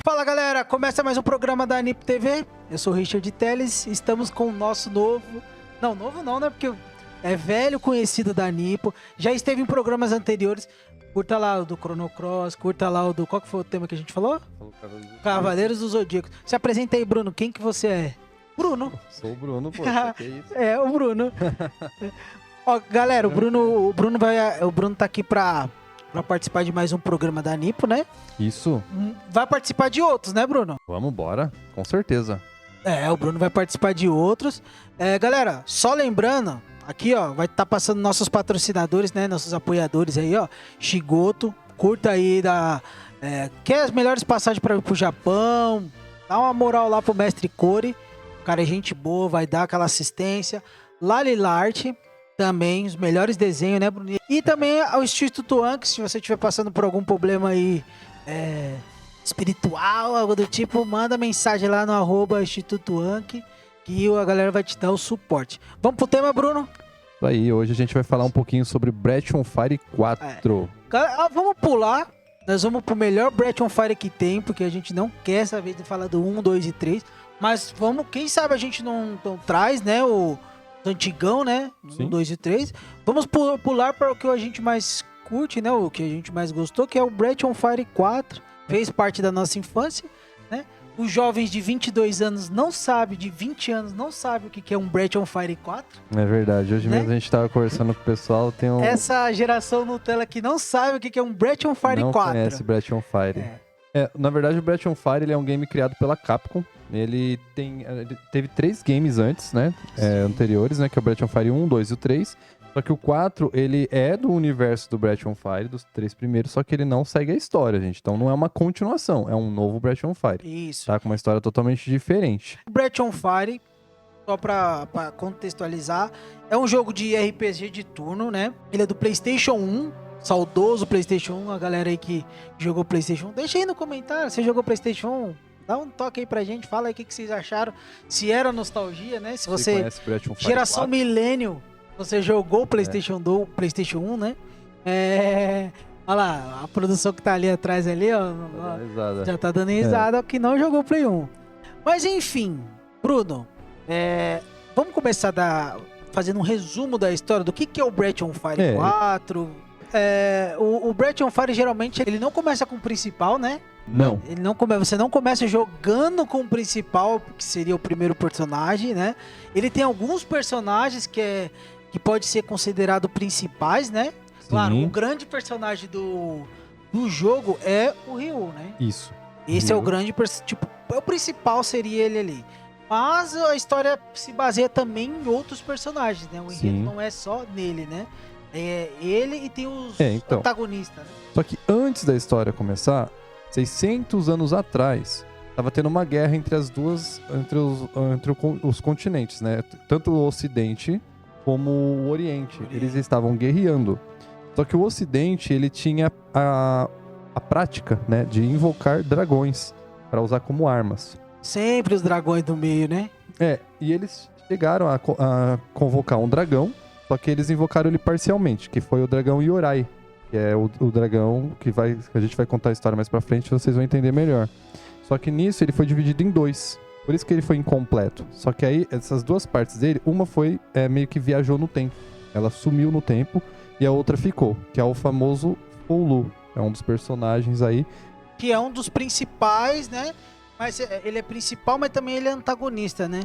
Fala galera, começa mais um programa da Nipo TV. Eu sou o Richard Teles, estamos com o nosso novo... Não, novo não, né? Porque é velho conhecido da Nipo. Já esteve em programas anteriores. Curta lá o do Chrono Cross, curta lá o do... Qual que foi o tema que a gente falou? Cavaleiros do Zodíaco. Se apresenta aí, Bruno, quem que você é? Bruno. Sou o Bruno, pô, que é isso? É, o Bruno. Ó, galera, o Bruno tá aqui pra participar de mais um programa da Nipo, né? Isso. Vai participar de outros, né, Bruno? Vamos embora, com certeza. É, o Bruno vai participar de outros. Galera, só lembrando, aqui, ó, vai estar passando nossos patrocinadores, né? Nossos apoiadores aí, ó. Shigoto, curta aí quer as melhores passagens para ir pro Japão. Dá uma moral lá pro Mestre Core. O cara é gente boa, vai dar aquela assistência. Lalilarte, também, os melhores desenhos, né, Bruno? E também ao Instituto Anki, se você estiver passando por algum problema aí espiritual, algo do tipo, manda mensagem lá no @Instituto Anki, que a galera vai te dar o suporte. Vamos pro tema, Bruno? Isso aí, hoje a gente vai falar um pouquinho sobre Breath on Fire 4. Vamos pular. Nós vamos pro melhor Breath on Fire que tem, porque a gente não quer saber de falar do 1, 2 e 3. Mas vamos, quem sabe a gente não traz, né, o antigão, né, 1, 2 e 3. Vamos pular para o que a gente mais curte, né, o que a gente mais gostou, que é o Breath on Fire 4. Fez parte da nossa infância, né? Os jovens de 22 anos não sabem, de 20 anos não sabem o que é um Breath on Fire 4. É verdade, hoje né? mesmo a gente tava conversando com o pessoal, tem um... Essa geração Nutella que não sabe o que é um Breath on Fire 4. Não conhece Breath on Fire. Na verdade, o Breath on Fire ele é um game criado pela Capcom. Ele teve 3 games antes, né? Anteriores, né? Que é o Breath on Fire 1, 2 e o 3. Só que o 4, ele é do universo do Breath on Fire, dos 3 primeiros, só que ele não segue a história, gente. Então não é uma continuação, é um novo Breath on Fire. Isso. Tá? Com uma história totalmente diferente. O Breath on Fire, só pra contextualizar, é um jogo de RPG de turno, né? Ele é do PlayStation 1, saudoso PlayStation 1. A galera aí que jogou PlayStation 1, deixa aí no comentário, você jogou PlayStation 1? Dá um toque aí pra gente, fala aí o que vocês acharam. Se era nostalgia, né? Se você conhece Breath on Fire geração 4? Millennium, você jogou o PlayStation 2, PlayStation 1, né? Olha lá, a produção que tá ali atrás ali, ó. Já tá dando risada, que não jogou Play 1. Mas enfim, Bruno, vamos começar fazendo um resumo da história do que é o Breath on Fire 4. O Breath on Fire, geralmente, ele não começa com o principal, né? Não. Você não começa jogando com o principal, que seria o primeiro personagem, né? Ele tem alguns personagens que pode ser considerado principais, né? Sim. Claro, o grande personagem do jogo é o Ryu, né? Isso. Esse é o grande, tipo, o principal seria ele ali. Mas a história se baseia também em outros personagens, né? O enredo não é só nele, né? É ele e tem os antagonistas, né? Só que antes da história começar, 600 anos atrás, tava tendo uma guerra entre os continentes, né? Tanto o Ocidente como o Oriente. Eles estavam guerreando. Só que o Ocidente, ele tinha a prática, né, de invocar dragões para usar como armas. Sempre os dragões do meio, né? E eles chegaram a convocar um dragão, só que eles invocaram ele parcialmente, que foi o dragão Yorai, que é o dragão que a gente vai contar a história mais pra frente, vocês vão entender melhor. Só que nisso ele foi dividido em 2, por isso que ele foi incompleto. Só que aí, essas 2 partes dele, uma foi meio que viajou no tempo, ela sumiu no tempo, e a outra ficou, que é o famoso Foulu, é um dos personagens aí. Que é um dos principais, né? Mas ele é principal, mas também ele é antagonista, né?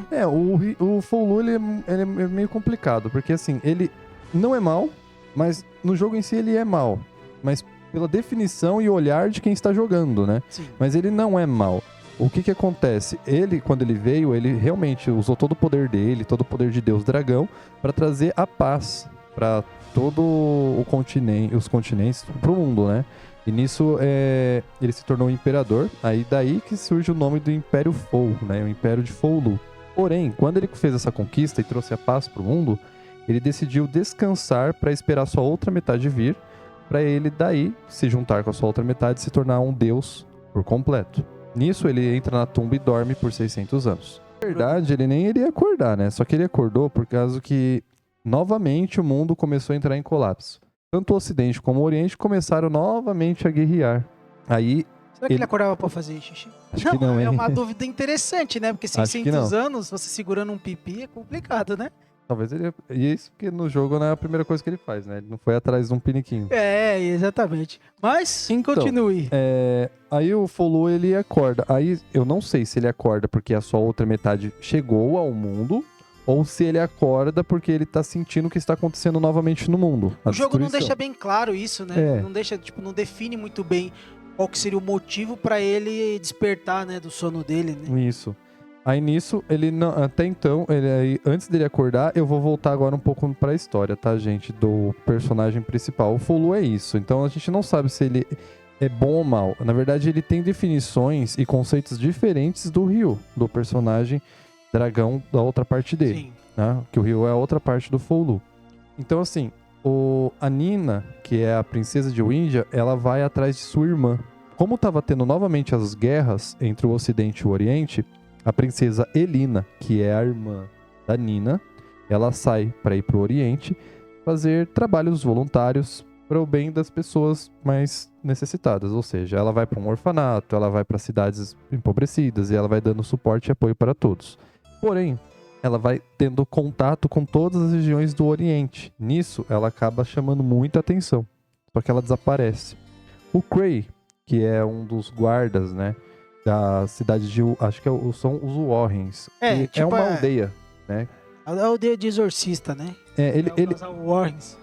O Foulu, ele é meio complicado, porque assim, ele não é mal, mas no jogo em si ele é mal. Mas pela definição e olhar de quem está jogando, né? Sim. Mas ele não é mal. O que acontece? Ele, quando ele veio, ele realmente usou todo o poder dele, todo o poder de Deus Dragão, para trazer a paz para todo o continente, os continentes, pro mundo, né? E nisso ele se tornou um imperador, aí daí que surge o nome do Império Fou, né? O Império de Foulu. Porém, quando ele fez essa conquista e trouxe a paz pro mundo, ele decidiu descansar para esperar sua outra metade vir, para ele daí se juntar com a sua outra metade e se tornar um deus por completo. Nisso ele entra na tumba e dorme por 600 anos. Na verdade, ele nem iria acordar, né? Só que ele acordou por causa que novamente o mundo começou a entrar em colapso. Tanto o Ocidente como o Oriente começaram novamente a guerrear. Aí Será que ele acordava pra fazer xixi? Acho que não, é hein? uma dúvida interessante, né? Porque Acho que 600 não. anos, você segurando um pipi é complicado, né? Talvez ele... E isso porque no jogo não é a primeira coisa que ele faz, né? Ele não foi atrás de um piniquinho. É, exatamente. Mas, Então, continue. Aí o Folu, ele acorda. Aí eu não sei se ele acorda porque a sua outra metade chegou ao mundo, ou se ele acorda porque ele tá sentindo o que está acontecendo novamente no mundo. O jogo não destruição. deixa bem claro isso, né? É. Não deixa, tipo, não define muito bem qual que seria o motivo pra ele despertar, né, do sono dele, né? Isso. Aí nisso, ele não, até então, antes dele acordar, eu vou voltar agora um pouco pra história, tá, gente? Do personagem principal. O Fulu é isso. Então a gente não sabe se ele é bom ou mal. Na verdade, ele tem definições e conceitos diferentes do Ryu, do personagem dragão da outra parte dele. Sim. Né? Que o Ryu é a outra parte do Fulu. Então, assim, a Nina, que é a princesa de Windia, ela vai atrás de sua irmã. Como estava tendo novamente as guerras entre o Ocidente e o Oriente, a princesa Elina, que é a irmã da Nina, ela sai para ir para o Oriente fazer trabalhos voluntários para o bem das pessoas mais necessitadas. Ou seja, ela vai para um orfanato, ela vai para cidades empobrecidas e ela vai dando suporte e apoio para todos. Porém, ela vai tendo contato com todas as regiões do Oriente. Nisso, ela acaba chamando muita atenção, só que ela desaparece. O Cray, que é um dos guardas, né, da cidade de... Acho que são os Warrens. É, É uma aldeia, né? A aldeia de exorcista, né? Ele, Warrens.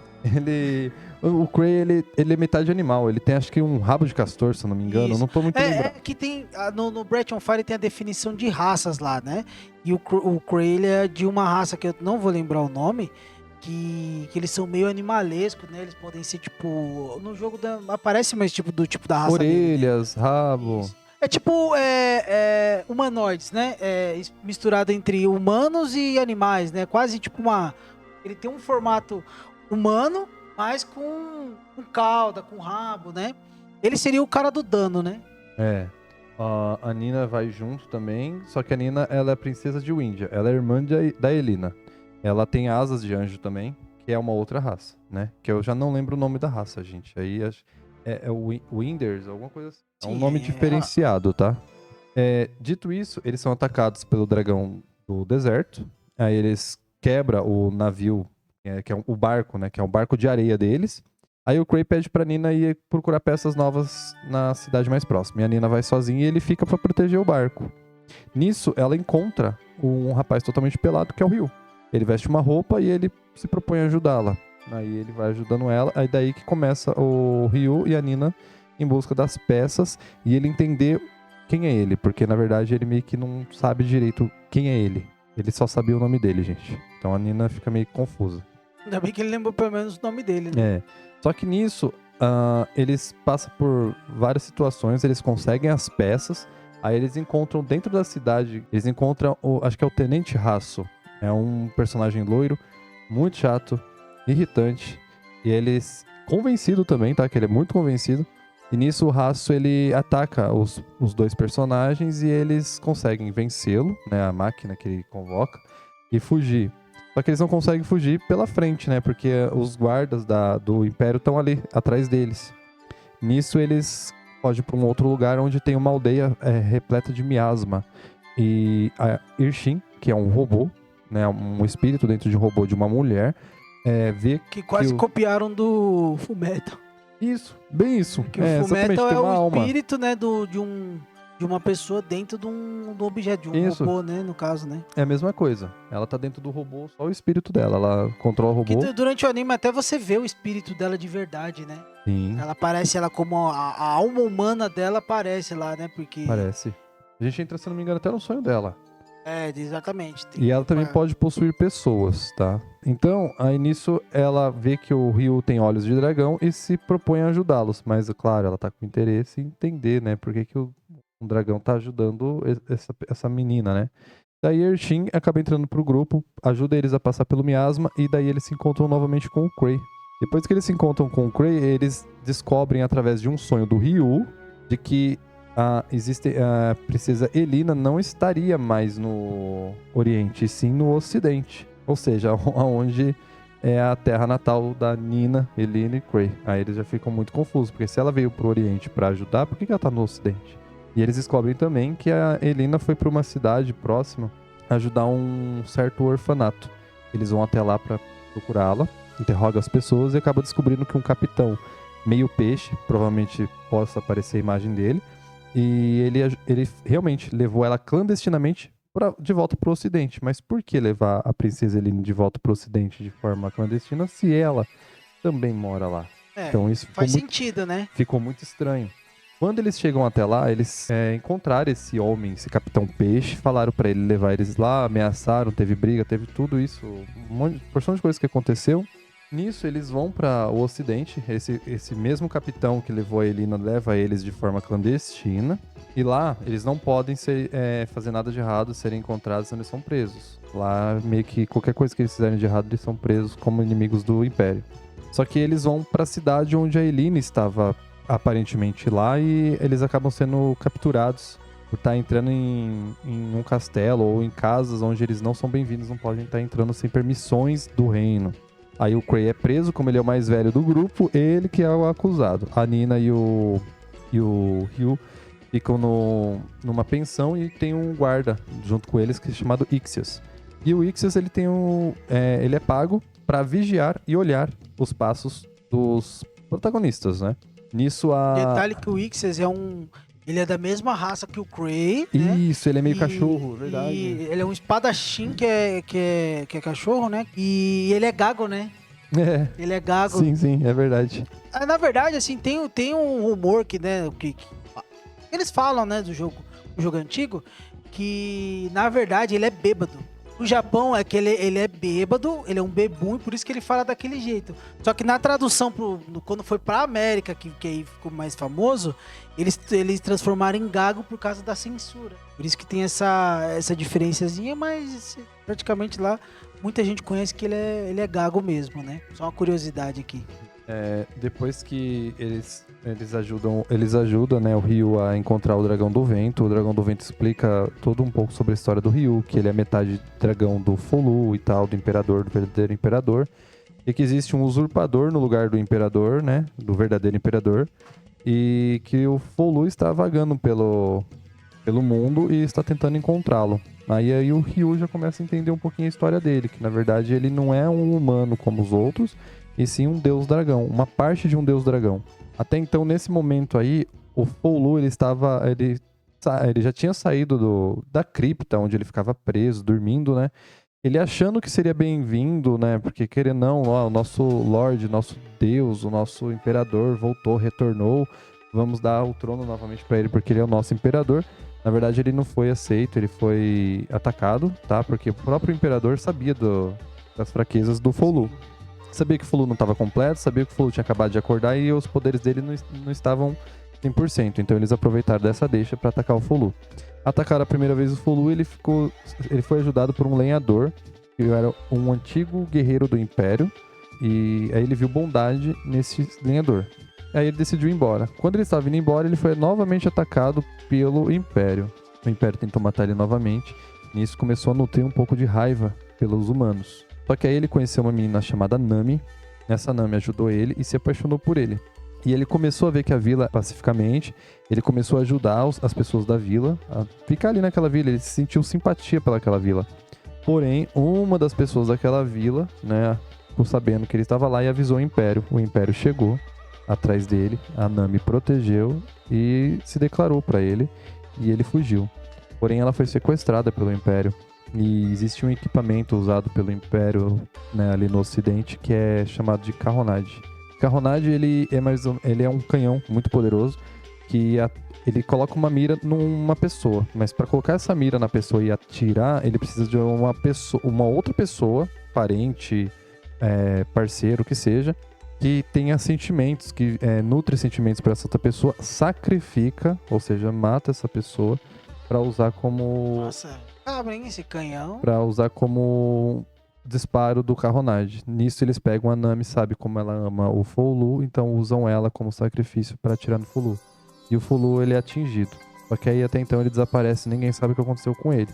o Cray, ele é metade animal. Ele tem, acho que, um rabo de castor, se eu não me engano. Eu não tô muito lembrado. Que tem... No Breath on Fire tem a definição de raças lá, né? E o Cray, ele é de uma raça que eu não vou lembrar o nome, que eles são meio animalescos, né? Eles podem ser, tipo... No jogo aparece mais tipo da raça Orelhas, dele, né? rabo... Isso. É tipo humanoides, né? Misturado entre humanos e animais, né? Quase tipo uma... Ele tem um formato humano, mas com cauda, com rabo, né? Ele seria o cara do dano, né? A Nina vai junto também, só que a Nina, ela é a princesa de Windia. Ela é irmã da Elina. Ela tem asas de anjo também, que é uma outra raça, né? Que eu já não lembro o nome da raça, gente. Aí é o Winders, alguma coisa assim. É um nome diferenciado, tá? Dito isso, eles são atacados pelo dragão do deserto. Aí eles quebram o navio, que é o barco, né? Que é um barco de areia deles. Aí o Cray pede pra Nina ir procurar peças novas na cidade mais próxima. E a Nina vai sozinha e ele fica pra proteger o barco. Nisso, ela encontra um rapaz totalmente pelado, que é o Ryu. Ele veste uma roupa e ele se propõe a ajudá-la. Aí ele vai ajudando ela, aí daí que começa o Ryu e a Nina em busca das peças e ele entender quem é ele, porque na verdade ele meio que não sabe direito quem é ele. Ele só sabia o nome dele, gente. Então a Nina fica meio confusa. Ainda bem que ele lembrou pelo menos o nome dele, né? Só que nisso, eles passam por várias situações, eles conseguem as peças, aí eles encontram dentro da cidade, eles encontram, acho que é o Tenente Rasso. É um personagem loiro, muito chato, irritante. E eles convencido também, tá? Que ele é muito convencido. E nisso o Rasso, ele ataca os dois personagens e eles conseguem vencê-lo, né? A máquina que ele convoca, e fugir. Só que eles não conseguem fugir pela frente, né? Porque os guardas do Império estão ali, atrás deles. Nisso eles fogem para um outro lugar onde tem uma aldeia repleta de miasma. E a Irshin, que é um robô, né, um espírito dentro de um robô de uma mulher, vê que quase copiaram do Fullmetal. Isso, bem isso. Que o Fullmetal é o espírito, né, de uma pessoa dentro de um objeto, de um robô, né, no caso, né. É a mesma coisa. Ela tá dentro do robô, só o espírito dela. Ela controla o robô. Que durante o anime até você vê o espírito dela de verdade, né. Sim. Ela aparece, como a alma humana dela aparece lá, né, porque... Parece. A gente entra, se não me engano, até no sonho dela. Exatamente. E ela também pode possuir pessoas, tá? Então, aí nisso, ela vê que o Ryu tem olhos de dragão e se propõe a ajudá-los. Mas, claro, ela tá com interesse em entender, né? Por que o dragão tá ajudando essa menina, né? Daí a Irshin acaba entrando pro grupo, ajuda eles a passar pelo miasma e daí eles se encontram novamente com o Cray. Depois que eles se encontram com o Cray, eles descobrem através de um sonho do Ryu de que a princesa Elina não estaria mais no Oriente, e sim no Ocidente. Ou seja, onde é a terra natal da Nina, Eline e Cray. Aí eles já ficam muito confusos, porque se ela veio pro Oriente pra ajudar, por que ela tá no Ocidente? E eles descobrem também que a Elina foi pra uma cidade próxima ajudar um certo orfanato. Eles vão até lá pra procurá-la, interroga as pessoas e acaba descobrindo que um capitão meio peixe, provavelmente possa aparecer a imagem dele, e ele realmente levou ela clandestinamente de volta pro Ocidente. Mas por que levar a princesa Eline de volta pro Ocidente de forma clandestina se ela também mora lá? Então isso faz sentido, né? Ficou muito estranho. Quando eles chegam até lá, eles encontraram esse homem, esse Capitão Peixe, falaram pra ele levar eles lá, ameaçaram, teve briga, teve tudo isso, porção de coisas que aconteceu. Nisso, eles vão para o Ocidente, esse mesmo capitão que levou a Elina leva eles de forma clandestina, e lá eles não podem fazer nada de errado, serem encontrados, senão eles são presos. Lá, meio que qualquer coisa que eles fizerem de errado, eles são presos como inimigos do Império. Só que eles vão para a cidade onde a Elina estava aparentemente lá, e eles acabam sendo capturados por estar entrando em um castelo ou em casas onde eles não são bem-vindos, não podem estar entrando sem permissões do reino. Aí o Cray é preso, como ele é o mais velho do grupo, ele que é o acusado. A Nina e o Ryu ficam numa pensão e tem um guarda junto com eles que é chamado Ixias. E o Ixias, ele é pago para vigiar e olhar os passos dos protagonistas, né? Nisso Detalhe que o Ixias ele é da mesma raça que o Cray, né? Isso, ele é meio cachorro, verdade. E ele é um espadachim que é cachorro, né? E ele é gago, né? É. Ele é gago. Sim, é verdade. Na verdade, assim, tem um rumor que, né, que eles falam, né, do jogo antigo, que, na verdade, ele é bêbado. No Japão é que ele é bêbado, ele é um bebum, e por isso que ele fala daquele jeito. Só que na tradução, quando foi pra América, que aí ficou mais famoso, eles transformaram em gago por causa da censura. Por isso que tem essa diferençazinha, mas praticamente lá muita gente conhece que ele é gago mesmo, né? Só uma curiosidade aqui. Depois que eles ajudam, né, o Ryu a encontrar o Dragão do Vento. O Dragão do Vento explica todo um pouco sobre a história do Ryu, que ele é metade dragão do Folu e tal, do Imperador, do verdadeiro Imperador. E que existe um usurpador no lugar do Imperador, né, do verdadeiro Imperador. E que o Folu está vagando pelo mundo e está tentando encontrá-lo. Aí o Ryu já começa a entender um pouquinho a história dele, que na verdade ele não é um humano como os outros, e sim um deus dragão, uma parte de um deus dragão. Até então, nesse momento aí, o Folu, ele já tinha saído da cripta onde ele ficava preso, dormindo, né? Ele achando que seria bem-vindo, né? Porque querendo ou não, o nosso Lorde, nosso Deus, o nosso Imperador voltou, retornou. Vamos dar o trono novamente para ele porque ele é o nosso Imperador. Na verdade, ele não foi aceito, ele foi atacado, tá? Porque o próprio Imperador sabia das fraquezas do Folu. Sabia que o Folu não estava completo, sabia que o Folu tinha acabado de acordar e os poderes dele não estavam 100%. Então eles aproveitaram dessa deixa para atacar o Folu. Atacaram a primeira vez o Folu, ele foi ajudado por um lenhador, que era um antigo guerreiro do Império, e aí ele viu bondade nesse lenhador. Aí ele decidiu ir embora. Quando ele estava indo embora, ele foi novamente atacado pelo Império. O Império tentou matar ele novamente. Nisso começou a nutrir um pouco de raiva pelos humanos. Só que aí ele conheceu uma menina chamada Nami. Essa Nami ajudou ele e se apaixonou por ele. E ele começou a ver que a vila, pacificamente, ele começou a ajudar as pessoas da vila a ficar ali naquela vila. Ele se sentiu simpatia pelaquela vila. Porém, uma das pessoas daquela vila, né, ficou sabendo que ele estava lá e avisou o Império. O Império chegou atrás dele, a Nami protegeu e se declarou para ele, e ele fugiu. Porém, ela foi sequestrada pelo Império. E existe um equipamento usado pelo Império, né, ali no Ocidente, que é chamado de Carronade. Carronade, ele é um canhão muito poderoso, que ele coloca uma mira numa pessoa. Mas para colocar essa mira na pessoa e atirar, ele precisa de uma outra pessoa, parente, parceiro, o que seja, que tenha sentimentos, que nutre sentimentos para essa outra pessoa, sacrifica, ou seja, mata essa pessoa para usar como... Nossa, cabra, esse canhão. Para usar como disparo do Carronade. Nisso eles pegam a Nami, sabe como ela ama o Folu, então usam ela como sacrifício para atirar no Folu. E o Folu, ele é atingido. Só que aí até então ele desaparece, ninguém sabe o que aconteceu com ele.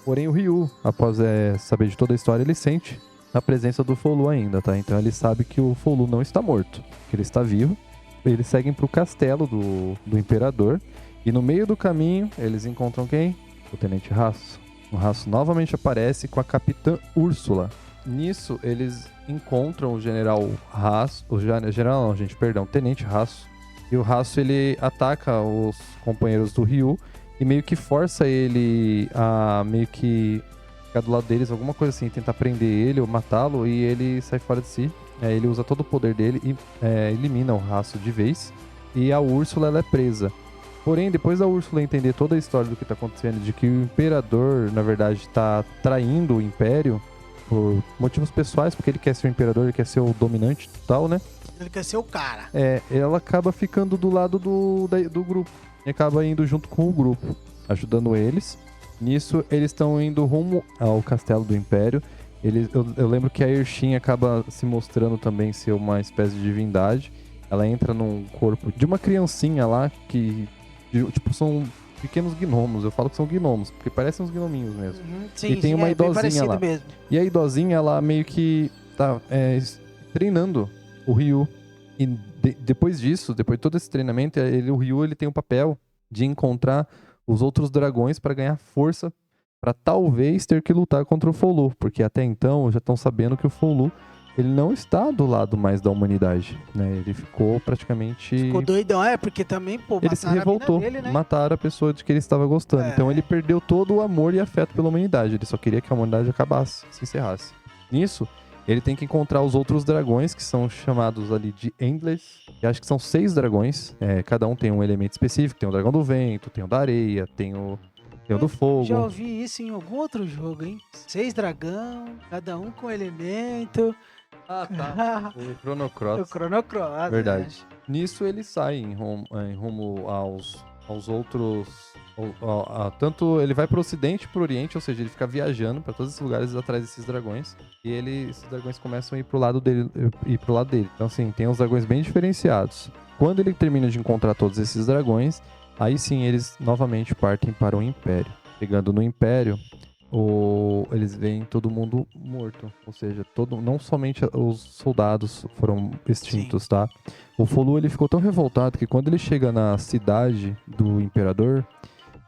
Porém o Ryu, após saber de toda a história, ele sente a presença do Folu ainda, tá? Então ele sabe que o Folu não está morto, que ele está vivo. Eles seguem pro castelo do Imperador. E no meio do caminho, eles encontram quem? O Tenente Rasso. O Rasso novamente aparece com a Capitã Úrsula. Nisso, eles encontram o General Rasso. General não, gente, perdão. Tenente Rasso. E o Rasso, ele ataca os companheiros do Ryu e meio que força ele a meio que ficar do lado deles, alguma coisa assim, tentar prender ele ou matá-lo, e ele sai fora de si. Ele usa todo o poder dele e elimina o Rasso de vez. E a Úrsula, ela é presa. Porém, depois da Úrsula entender toda a história do que está acontecendo, de que o Imperador, na verdade, está traindo o Império por motivos pessoais, porque ele quer ser o Imperador, ele quer ser o dominante total, né? Ele quer ser o cara. Ela acaba ficando do lado do grupo. E acaba indo junto com o grupo, ajudando eles. Nisso, eles estão indo rumo ao Castelo do Império. Eu lembro que a Irshin acaba se mostrando também ser uma espécie de divindade. Ela entra num corpo de uma criancinha lá que... Tipo, são pequenos gnomos. Eu falo que são gnomos, porque parecem uns gnominhos mesmo. Sim, e tem uma idosinha lá. Mesmo. E a idosinha, ela meio que tá treinando o Ryu. E depois disso, depois de todo esse treinamento, o Ryu ele tem o papel de encontrar os outros dragões para ganhar força, para talvez ter que lutar contra o Folu. Porque até então, já estão sabendo que o Folu ele não está do lado mais da humanidade, né? Ele ficou praticamente... Ficou doidão, porque também, pô, ele se revoltou, dele, né? mataram a pessoa de que ele estava gostando. Então ele perdeu todo o amor e afeto pela humanidade. Ele só queria que a humanidade acabasse, se encerrasse. Nisso, ele tem que encontrar os outros dragões, que são chamados ali de Endless. E acho que são 6 dragões. Cada um tem um elemento específico. Tem o dragão do vento, tem o da areia, tem o do fogo. Já ouvi isso em algum outro jogo, hein? 6 dragão, cada um com elemento... Ah, tá. O Chrono Cross. O Chrono Cross. Verdade. Nisso ele sai em rumo aos outros... tanto ele vai pro ocidente e pro oriente, ou seja, ele fica viajando pra todos esses lugares atrás desses dragões. E esses dragões começam a ir pro lado dele. Então, assim, tem uns dragões bem diferenciados. Quando ele termina de encontrar todos esses dragões, aí sim eles novamente partem para o Império. Chegando no Império... eles veem todo mundo morto, ou seja, não somente os soldados foram extintos, tá? O Folu ele ficou tão revoltado que quando ele chega na cidade do Imperador,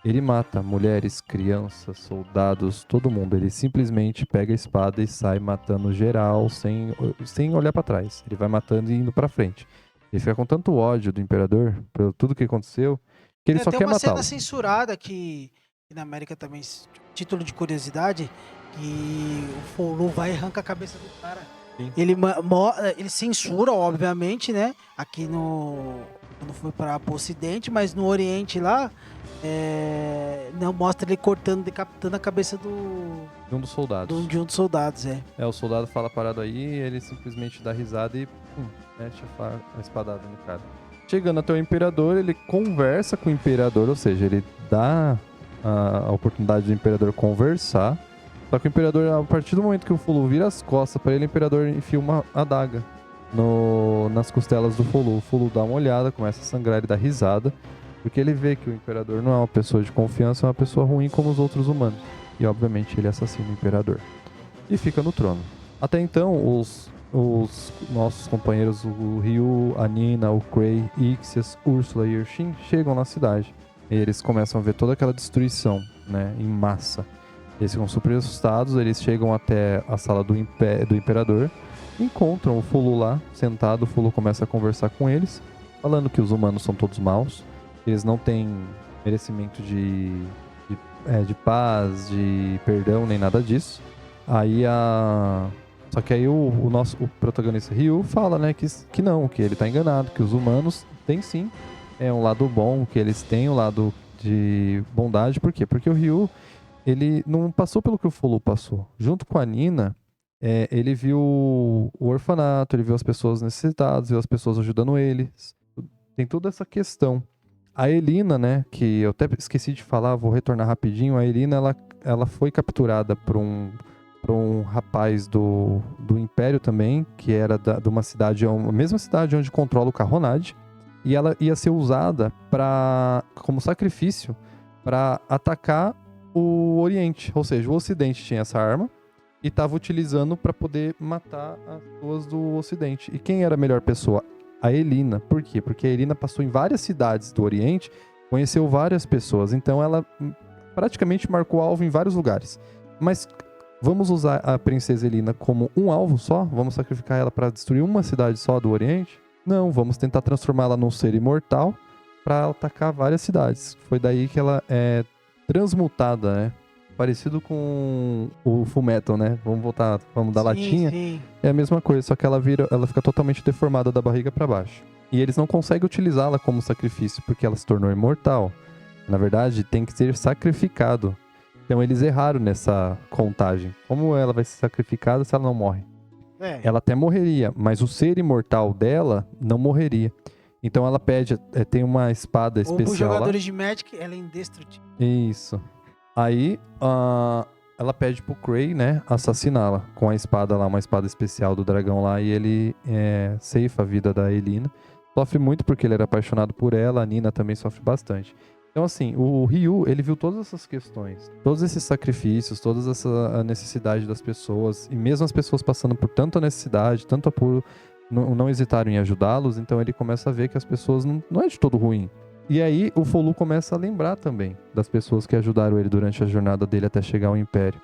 ele mata mulheres, crianças, soldados, todo mundo. Ele simplesmente pega a espada e sai matando geral sem olhar pra trás. Ele vai matando e indo pra frente. Ele fica com tanto ódio do Imperador por tudo que aconteceu que ele só quer matá-lo. Tem uma cena censurada que na América também, título de curiosidade, que o Folu vai e arranca a cabeça do cara. Ele censura, obviamente, né? Aqui quando foi para o Ocidente, mas no Oriente lá, não mostra ele cortando, decapitando a cabeça de um dos soldados. De um dos soldados, o soldado fala parado aí, ele simplesmente dá risada e mete a espadada no cara. Chegando até o Imperador, ele conversa com o Imperador, ou seja, ele dá a oportunidade do Imperador conversar. Só que o Imperador, a partir do momento que o Folu vira as costas para ele, o Imperador enfia uma adaga nas costelas do Folu. O Folu dá uma olhada, começa a sangrar e dá risada, porque ele vê que o Imperador não é uma pessoa de confiança, é uma pessoa ruim como os outros humanos. E obviamente ele assassina o Imperador e fica no trono. Até então, os nossos companheiros, o Ryu, a Nina, o Cray, Ixias, Úrsula e Irshin chegam na cidade. E eles começam a ver toda aquela destruição, né, em massa. Eles ficam super assustados, eles chegam até a sala do Imperador, encontram o Folu lá, sentado. O Folu começa a conversar com eles, falando que os humanos são todos maus, eles não têm merecimento de paz, de perdão, nem nada disso. Só que aí o protagonista Ryu fala, né, que não, que ele tá enganado, que os humanos têm sim um lado bom, que eles têm um lado de bondade. Por quê? Porque o Ryu, ele não passou pelo que o Folu passou. Junto com a Nina, ele viu o orfanato, ele viu as pessoas necessitadas, viu as pessoas ajudando eles. Tem toda essa questão. A Elina, né, que eu até esqueci de falar, vou retornar rapidinho. A Elina, ela foi capturada por um rapaz do Império também, que era de uma cidade, a mesma cidade onde controla o Carronade. E ela ia ser usada como sacrifício para atacar o Oriente. Ou seja, o Ocidente tinha essa arma e estava utilizando para poder matar as pessoas do Ocidente. E quem era a melhor pessoa? A Elina. Por quê? Porque a Elina passou em várias cidades do Oriente, conheceu várias pessoas, então ela praticamente marcou alvo em vários lugares. Mas vamos usar a princesa Elina como um alvo só? Vamos sacrificar ela para destruir uma cidade só do Oriente? Não, vamos tentar transformá-la num ser imortal para atacar várias cidades. Foi daí que ela é transmutada, né? Parecido com o Fullmetal, né? Vamos da latinha. Sim. É a mesma coisa, só que ela fica totalmente deformada da barriga para baixo. E eles não conseguem utilizá-la como sacrifício porque ela se tornou imortal. Na verdade, tem que ser sacrificado. Então eles erraram nessa contagem. Como ela vai ser sacrificada se ela não morre? Ela até morreria, mas o ser imortal dela não morreria. Então ela pede, tem uma espada Ou especial pros jogadores lá. de Magic, ela é indestrutível. Isso. Aí ela pede pro Cray, né, assassiná-la com a espada lá, uma espada especial do dragão lá, e ele ceifa a vida da Elina. Sofre muito porque ele era apaixonado por ela, a Nina também sofre bastante. Então, assim, o Ryu, ele viu todas essas questões, todos esses sacrifícios, toda essa necessidade das pessoas, e mesmo as pessoas passando por tanta necessidade, tanto apuro, não hesitaram em ajudá-los, então ele começa a ver que as pessoas não é de todo ruim. E aí o Folu começa a lembrar também das pessoas que ajudaram ele durante a jornada dele até chegar ao Império.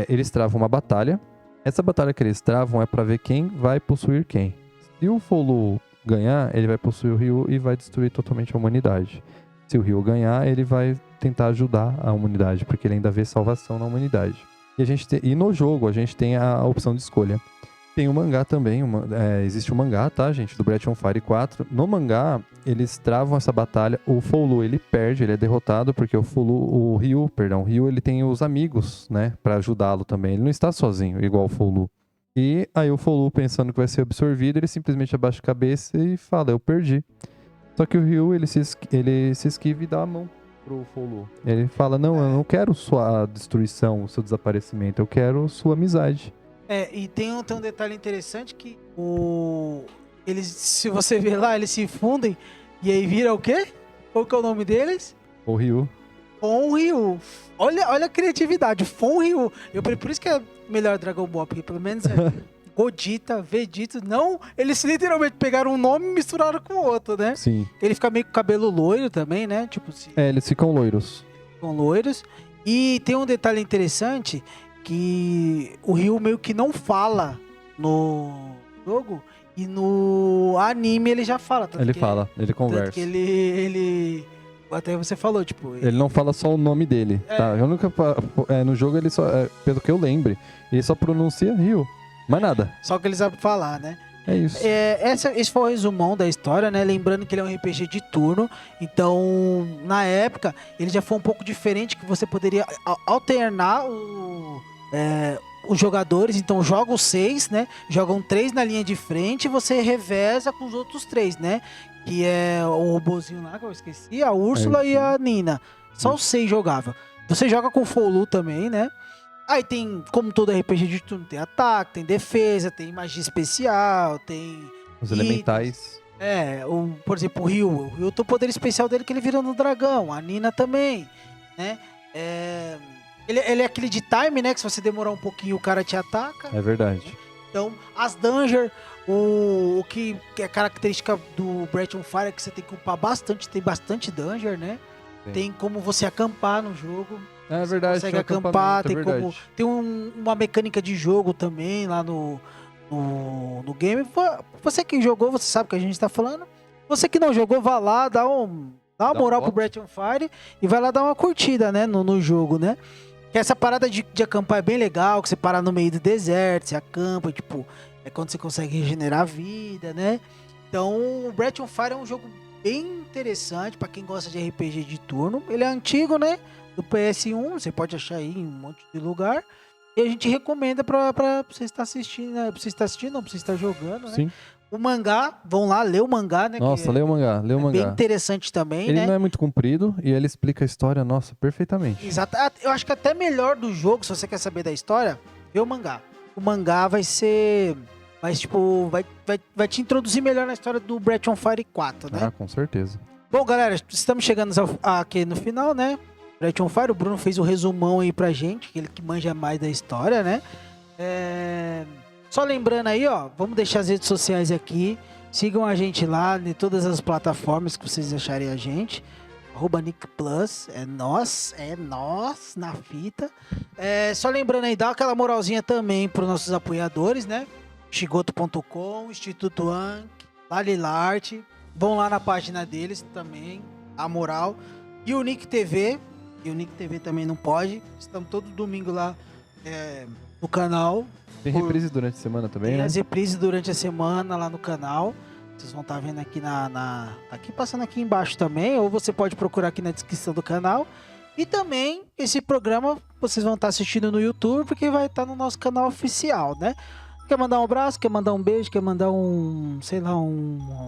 Eles travam uma batalha. Essa batalha que eles travam é pra ver quem vai possuir quem. Se o Folu ganhar, ele vai possuir o Ryu e vai destruir totalmente a humanidade. Se o Ryu ganhar, ele vai tentar ajudar a humanidade, porque ele ainda vê salvação na humanidade. E no jogo a gente tem a opção de escolha. Tem um mangá também, existe um mangá, tá, gente, do Breath of Fire 4. No mangá, eles travam essa batalha, o Folu, ele perde, ele é derrotado, porque o Ryu, ele tem os amigos, né, pra ajudá-lo também. Ele não está sozinho, igual o Folu. E aí o Folu, pensando que vai ser absorvido, ele simplesmente abaixa a cabeça e fala, eu perdi. Só que o Ryu, ele se esquiva e dá a mão pro Folu. Ele fala, não, eu não quero sua destruição, o seu desaparecimento, eu quero sua amizade. E tem um detalhe interessante que eles, se você ver lá, eles se fundem e aí vira o quê? Qual que é o nome deles? O Ryu. Fonryu. Olha a criatividade, Fonryu. Por isso que é melhor Dragon Ball, porque pelo menos Godita, Vegeta, não, eles literalmente pegaram um nome e misturaram com o outro, né? Sim. Ele fica meio com cabelo loiro também, né? Tipo, Eles ficam loiros. ficam loiros. E tem um detalhe interessante que o Ryu meio que não fala no jogo e no anime ele já fala. Ele fala, ele conversa. Tanto que ele até você falou, tipo... Ele não fala só o nome dele, tá? Eu nunca... no jogo ele só... pelo que eu lembre, ele só pronuncia Ryu. Mais nada. Só que ele sabe falar, né? É isso. Esse foi o resumão da história, né? Lembrando que ele é um RPG de turno. Então, na época, ele já foi um pouco diferente, que você poderia alternar os jogadores. Então, jogam 6, né? Jogam 3 na linha de frente e você reveza com os outros 3, né? Que é o robozinho lá, que eu esqueci, a Úrsula e a Nina. Só os 6 jogáveis. Você joga com o Folu também, né? Aí tem, como todo RPG de turno, tem ataque, tem defesa, tem magia especial, tem... Os elementais. Por exemplo, o Ryu tem o poder especial dele que ele vira no dragão, a Nina também, né? Ele é aquele de time, né? Que se você demorar um pouquinho o cara te ataca. É verdade. Então, as dungeons, o que é característica do Breath of Fire é que você tem que upar bastante, tem bastante dungeon, né? Sim. Tem como você acampar no jogo. É verdade. Você consegue acampar, tem uma mecânica de jogo também lá no game. Você que jogou, você sabe o que a gente tá falando. Você que não jogou, vá lá, dá uma moral pro Breath of Fire e vai lá dar uma curtida, né, no jogo, né? Que essa parada de acampar é bem legal, que você para no meio do deserto, você acampa, tipo, é quando você consegue regenerar a vida, né? Então, o Breath of Fire é um jogo bem interessante pra quem gosta de RPG de turno. Ele é antigo, né? Do PS1, você pode achar aí em um monte de lugar. E a gente recomenda pra você estar assistindo, né? Pra você estar assistindo, não, pra você estar jogando, né? Sim. O mangá, vão lá, lê o mangá, né? Nossa, lê o mangá, bem interessante também, ele né? não é muito comprido e ele explica a história, nossa, perfeitamente. Exato. Eu acho que até melhor do jogo, se você quer saber da história, vê o mangá. O mangá vai ser... vai te introduzir melhor na história do Breath of Fire 4, né? Ah, com certeza. Bom, galera, estamos chegando aqui no final, né? Breath of Fire, o Bruno fez um resumão aí pra gente, ele que manja mais da história, né? Só lembrando aí, ó, vamos deixar as redes sociais aqui. Sigam a gente lá em todas as plataformas que vocês acharem a gente. @NickPlus, é nós na fita. Só lembrando aí, dá aquela moralzinha também para os nossos apoiadores, né? Shigoto.com, Instituto Anki, Lalilarte. Vão lá na página deles também, a moral. E o Nick TV. E o Nick TV também não pode. Estamos todo domingo lá no canal. Tem reprise durante a semana também, Tem né? as reprises durante a semana lá no canal. Vocês vão estar vendo aqui aqui passando aqui embaixo também, ou você pode procurar aqui na descrição do canal. E também esse programa vocês vão estar assistindo no YouTube, porque vai estar no nosso canal oficial, né? Quer mandar um abraço, quer mandar um beijo, quer mandar um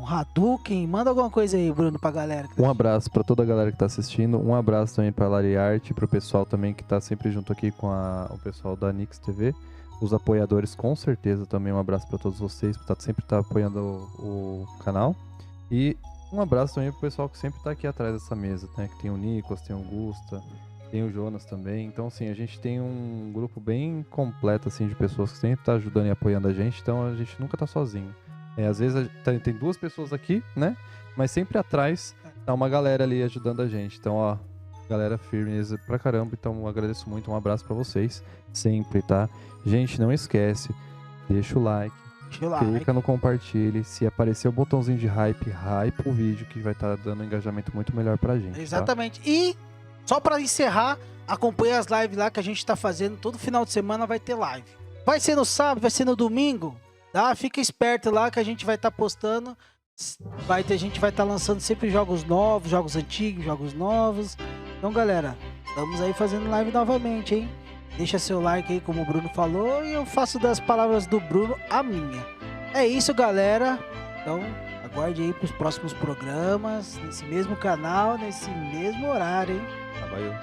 Hadouken, manda alguma coisa aí, Bruno, pra galera. Um abraço para toda a galera que tá assistindo, um abraço também pra Lariarte, pro pessoal também que tá sempre junto aqui com o pessoal da Nix TV. Os apoiadores, com certeza, também um abraço para todos vocês, por sempre estar apoiando o canal. E um abraço também pro pessoal que sempre tá aqui atrás dessa mesa, né? Que tem o Nicolas, tem o Gusta, tem o Jonas também. Então, assim, a gente tem um grupo bem completo, assim, de pessoas que sempre tá ajudando e apoiando a gente. Então, a gente nunca tá sozinho. Às vezes tem 2 pessoas aqui, né? Mas sempre atrás tá uma galera ali ajudando a gente. Então, ó, galera firmeza pra caramba. Então, eu agradeço muito. Um abraço pra vocês. Sempre, tá? Gente, não esquece. Deixa o like. Clica no compartilhe. Se aparecer o botãozinho de hype o vídeo, que vai estar dando um engajamento muito melhor pra gente. Exatamente. Tá? E só pra encerrar, acompanhe as lives lá que a gente tá fazendo. Todo final de semana vai ter live. Vai ser no sábado, vai ser no domingo. Tá? Fica esperto lá que a gente vai estar postando. A gente vai estar lançando sempre jogos novos, jogos antigos, jogos novos. Então, galera, estamos aí fazendo live novamente, hein? Deixa seu like aí, como o Bruno falou, e eu faço das palavras do Bruno a minha. É isso, galera. Então, aguarde aí pros próximos programas, nesse mesmo canal, nesse mesmo horário, hein? Valeu.